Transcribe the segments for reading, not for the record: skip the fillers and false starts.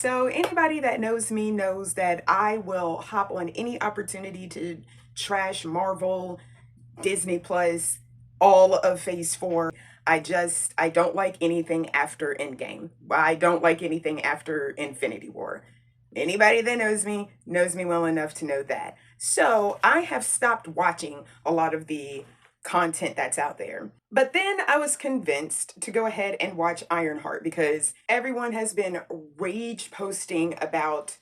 So anybody that knows me knows that I will hop on any opportunity to trash Marvel, Disney Plus, all of Phase 4. I don't like anything after Endgame. I don't like anything after Infinity War. Anybody that knows me well enough to know that. So I have stopped watching a lot of the content that's out there. But then I was convinced to go ahead and watch Ironheart because everyone has been rage posting about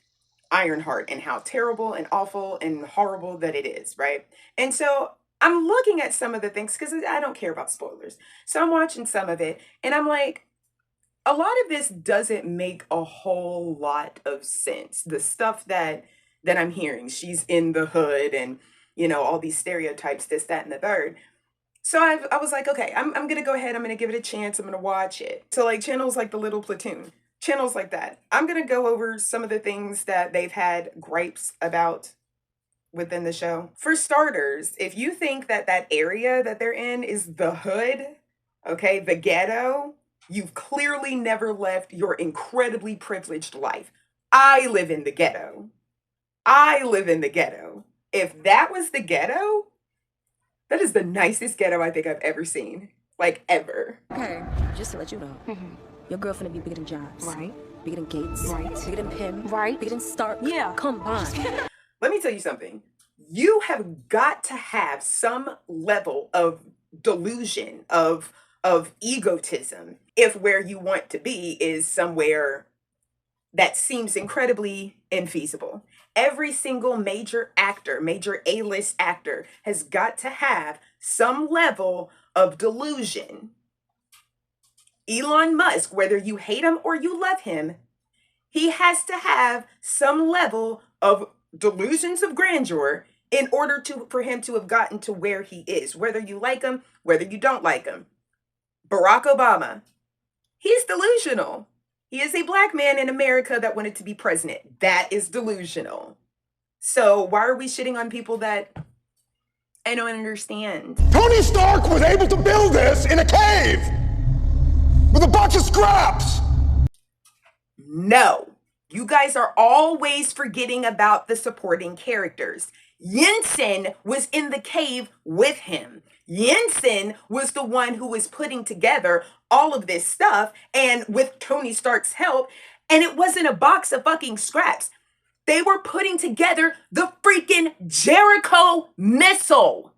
Ironheart and how terrible and awful and horrible that it is, right? And so I'm looking at some of the things because I don't care about spoilers. So I'm watching some of it and I'm like, a lot of this doesn't make a whole lot of sense. The stuff that I'm hearing, she's in the hood and all these stereotypes, this, that, and the third. So I was like, okay, I'm gonna go ahead, I'm gonna give it a chance, I'm gonna watch it. So like channels like The Little Platoon, channels like that. I'm gonna go over some of the things that they've had gripes about within the show. For starters, if you think that that area that they're in is the hood, okay, the ghetto, you've clearly never left your incredibly privileged life. I live in the ghetto. I live in the ghetto. If that was the ghetto, that is the nicest ghetto I think I've ever seen. Like, ever. Okay, just to let you know, your girl finna be bigger than Jobs. Right. Bigger than Gates. Right. Bigger than Pim. Right. Bigger than Stark. Yeah. Combined. Let me tell you something. You have got to have some level of delusion, of egotism, if where you want to be is somewhere that seems incredibly infeasible. Every single major actor, major A-list actor, has got to have some level of delusion. Elon Musk, whether you hate him or you love him, he has to have some level of delusions of grandeur in order for him to have gotten to where he is, whether you like him, whether you don't like him. Barack Obama, he's delusional. He is a black man in America that wanted to be president. That is delusional. So why are we shitting on people that I don't understand? Tony Stark was able to build this in a cave with a bunch of scraps. No, you guys are always forgetting about the supporting characters. Yinsen was in the cave with him. Yinsen was the one who was putting together all of this stuff and with Tony Stark's help, and it wasn't a box of fucking scraps. They were putting together the freaking Jericho missile.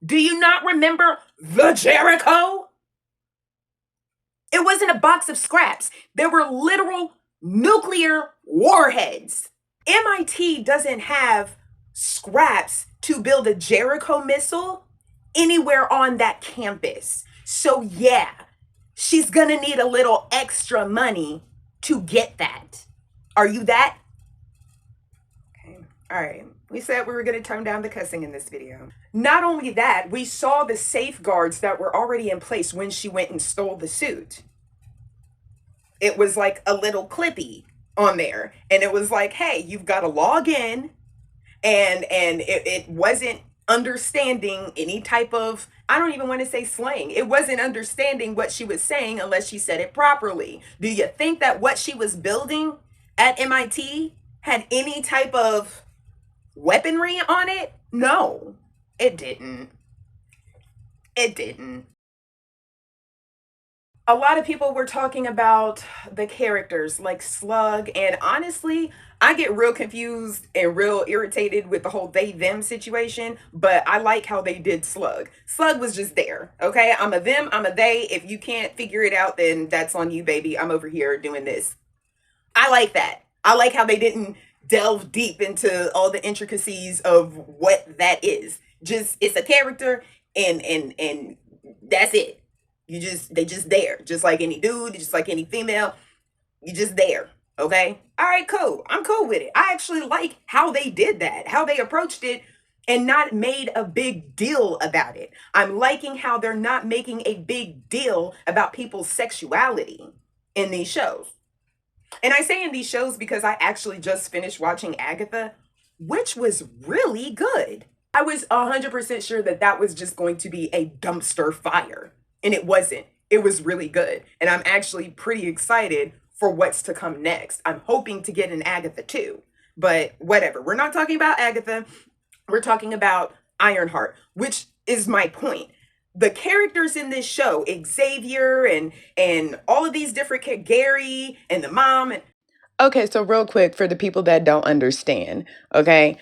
Do you not remember the Jericho? It wasn't a box of scraps. There were literal nuclear warheads. MIT doesn't have scraps to build a Jericho missile anywhere on that campus. So yeah, she's gonna need a little extra money to get that. Are you that? Okay, all right. We said we were gonna tone down the cussing in this video. Not only that, we saw the safeguards that were already in place when she went and stole the suit. It was like a little clippy on there. And it was like, hey, you've got to log in. And it wasn't understanding any type of, I don't even want to say slang. It wasn't understanding what she was saying unless she said it properly. Do you think that what she was building at MIT had any type of weaponry on it? No, it didn't. It didn't. A lot of people were talking about the characters like Slug, and honestly, I get real confused and real irritated with the whole they-them situation, but I like how they did Slug. Slug was just there, okay? I'm a them, I'm a they. If you can't figure it out, then that's on you, baby. I'm over here doing this. I like that. I like how they didn't delve deep into all the intricacies of what that is. Just, it's a character, and that's it. They just there, just like any dude, just like any female, you just there, okay? All right, cool. I'm cool with it. I actually like how they did that, how they approached it and not made a big deal about it. I'm liking how they're not making a big deal about people's sexuality in these shows. And I say in these shows because I actually just finished watching Agatha, which was really good. I was 100% sure that that was just going to be a dumpster fire. And it wasn't. It was really good. And I'm actually pretty excited for what's to come next. I'm hoping to get an Agatha too, but whatever. We're not talking about Agatha. We're talking about Ironheart, which is my point. The characters in this show, Xavier and all of these different Gary and the mom. Okay, so real quick for the people that don't understand, okay?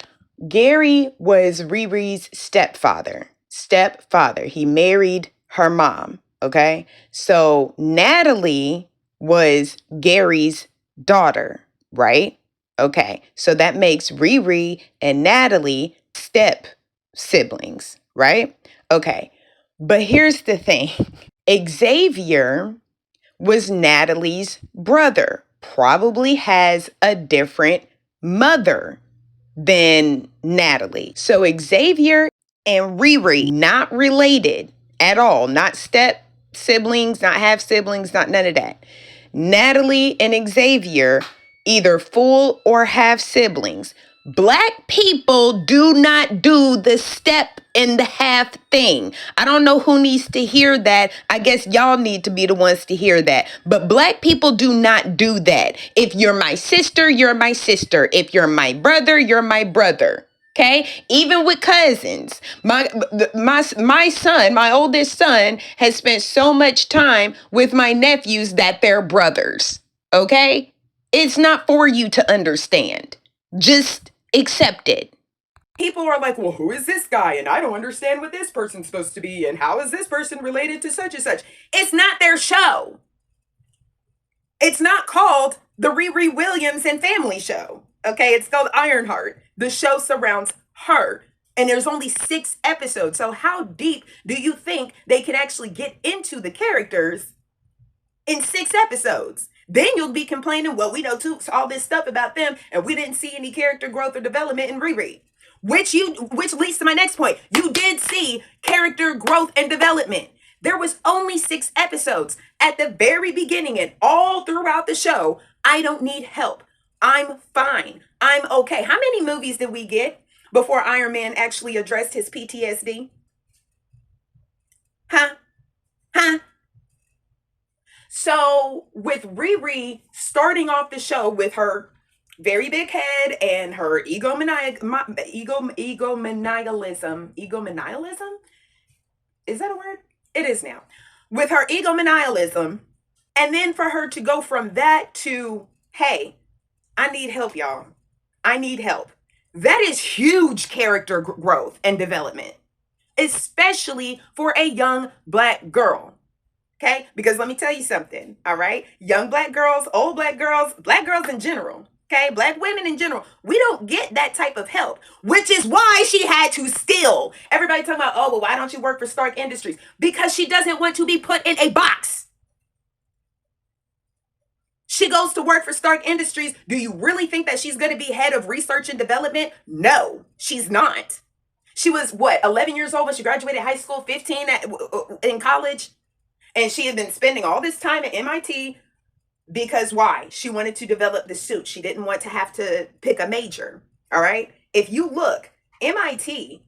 Gary was Riri's stepfather. Stepfather. He married her mom, okay? So Natalie was Gary's daughter, right? Okay, so that makes Riri and Natalie step siblings, right? Okay, but here's the thing. Xavier was Natalie's brother, probably has a different mother than Natalie. So Xavier and Riri, not related at all, not step siblings, not half siblings, not none of that. Natalie and Xavier, either full or half siblings. Black people do not do the step and the half thing. I don't know who needs to hear that. I guess y'all need to be the ones to hear that. But black people do not do that. If you're my sister, you're my sister. If you're my brother, you're my brother. Okay, even with cousins, my son, my oldest son, has spent so much time with my nephews that they're brothers. Okay, it's not for you to understand. Just accept it. People are like, well, who is this guy? And I don't understand what this person's supposed to be. And how is this person related to such and such? It's not their show. It's not called the Riri Williams and Family Show. Okay, it's called Ironheart. The show surrounds her. And there's only 6 episodes. So how deep do you think they can actually get into the characters in 6 episodes? Then you'll be complaining, well, we know all this stuff about them and we didn't see any character growth or development in Riri. Which leads to my next point. You did see character growth and development. There was only 6 episodes at the very beginning and all throughout the show. I don't need help. I'm fine. I'm okay. How many movies did we get before Iron Man actually addressed his PTSD? Huh? So with Riri starting off the show with her very big head and her egomanialism. Is that a word? It is now. With her egomanialism, and then for her to go from that to, hey, I need help, y'all. I need help. That is huge character growth and development, especially for a young black girl. Okay? Because let me tell you something, all right? Young black girls, old black girls in general, okay? Black women in general, we don't get that type of help, which is why she had to steal. Everybody talking about, oh, well, why don't you work for Stark Industries? Because she doesn't want to be put in a box. She goes to work for Stark Industries. Do you really think that she's going to be head of research and development? No, she's not. She was, 11 years old when she graduated high school, 15 in college? And she had been spending all this time at MIT because why? She wanted to develop the suit. She didn't want to have to pick a major. All right. If you look, MIT,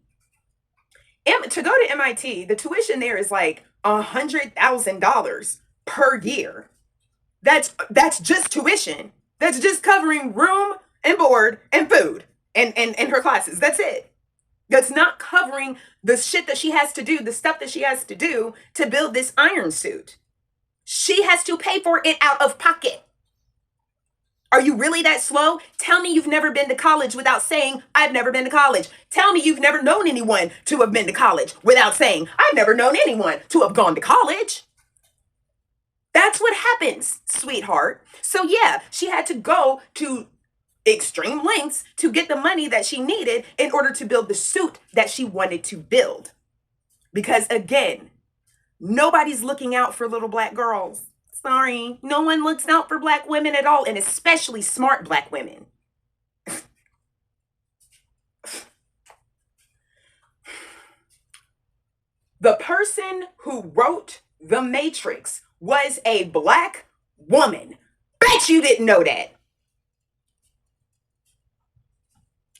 to go to MIT, the tuition there is like $100,000 per year. That's just tuition. That's just covering room and board and food and her classes. That's it. That's not covering the shit that she has to do, the stuff that she has to do to build this iron suit. She has to pay for it out of pocket. Are you really that slow? Tell me you've never been to college without saying, I've never been to college. Tell me you've never known anyone to have been to college without saying, I've never known anyone to have gone to college. That's what happens, sweetheart. So yeah, she had to go to extreme lengths to get the money that she needed in order to build the suit that she wanted to build. Because again, nobody's looking out for little black girls. Sorry, no one looks out for black women at all, and especially smart black women. The person who wrote The Matrix was a black woman. Bet you didn't know that.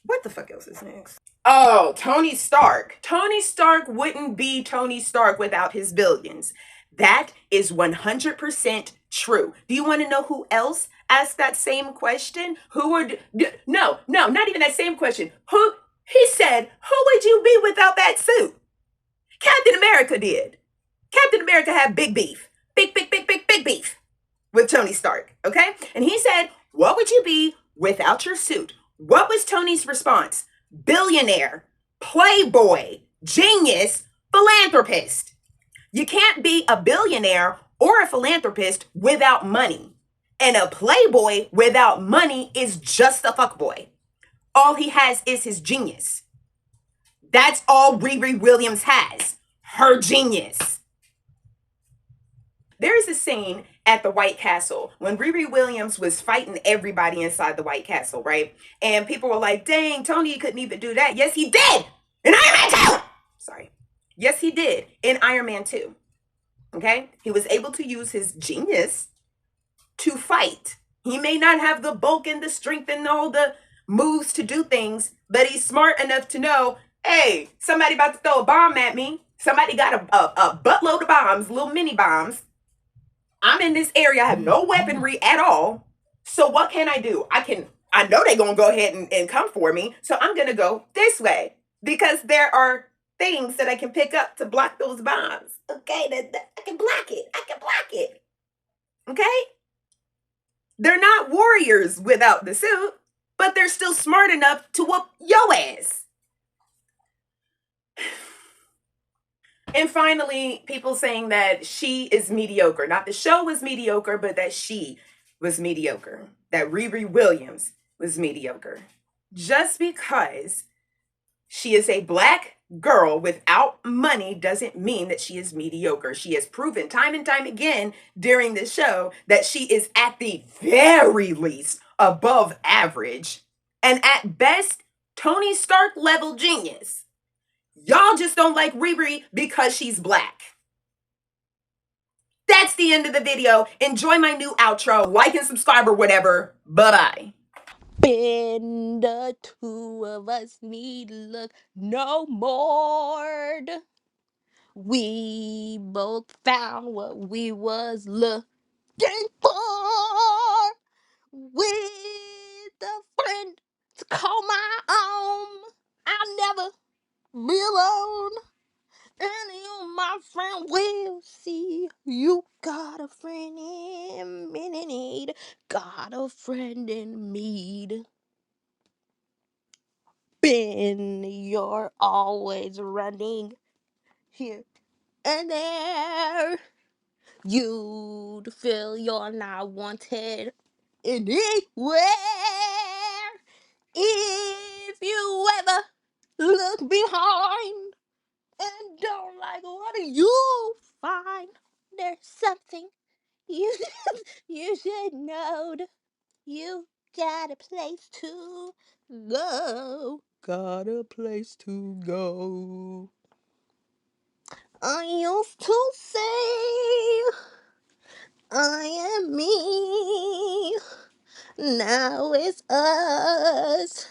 What the fuck else is next? Oh, Tony Stark. Tony Stark wouldn't be Tony Stark without his billions. That is 100% True. Do you want to know who else asked that same question? Who would, no, no, not even that same question. He said, who would you be without that suit? Captain America did. Captain America had big beef. Big beef with Tony Stark. Okay? And he said, what would you be without your suit? What was Tony's response? Billionaire, playboy, genius, philanthropist. You can't be a billionaire or a philanthropist without money. And a playboy without money is just a fuckboy. All he has is his genius. That's all Riri Williams has. Her genius. There's a scene at the White Castle when Riri Williams was fighting everybody inside the White Castle, right? And people were like, dang, Tony couldn't even do that. Yes, he did in Iron Man 2. Sorry. Yes, he did in Iron Man 2. Okay? He was able to use his genius to fight. He may not have the bulk and the strength and all the moves to do things, but he's smart enough to know, hey, somebody about to throw a bomb at me. Somebody got a buttload of bombs, little mini bombs. I'm in this area. I have no weaponry at all. So what can I do? I know they're going to go ahead and come for me. So I'm going to go this way because there are things that I can pick up to block those bombs. Okay, I can block it. I can block it. Okay? They're not warriors without the suit, but they're still smart enough to whoop yo ass. And finally, people saying that she is mediocre. Not the show was mediocre, but that she was mediocre. That Riri Williams was mediocre. Just because she is a black girl without money doesn't mean that she is mediocre. She has proven time and time again during the show that she is at the very least above average and at best Tony Stark level genius. Y'all just don't like Riri because she's black. That's the end of the video. Enjoy my new outro. Like and subscribe or whatever. Bye-bye. When the two of us need look no more. We both found what we was looking for. With a friend to call my own. I'll never be alone. And you, my friend, will see you got a friend in need. Got a friend in need. Ben, you're always running here and there. You'd feel you're not wanted anywhere. If you ever look behind and don't like what you find, there's something you you should know. You got a place to go. Got a place to go. I used to say I am me. Now it's us.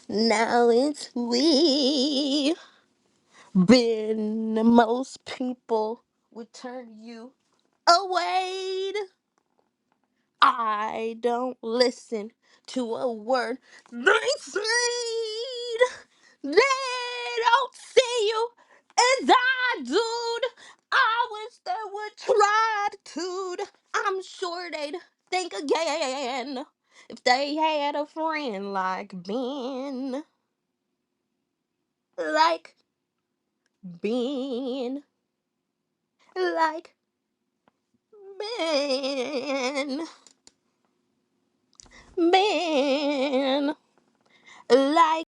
Now it's we. Been most people would turn you away. I don't listen to a word they say. They don't see you as I do. I wish they would try to. I'm sure they'd think again if they had a friend like Ben. Like Ben. Like Ben. Ben. Like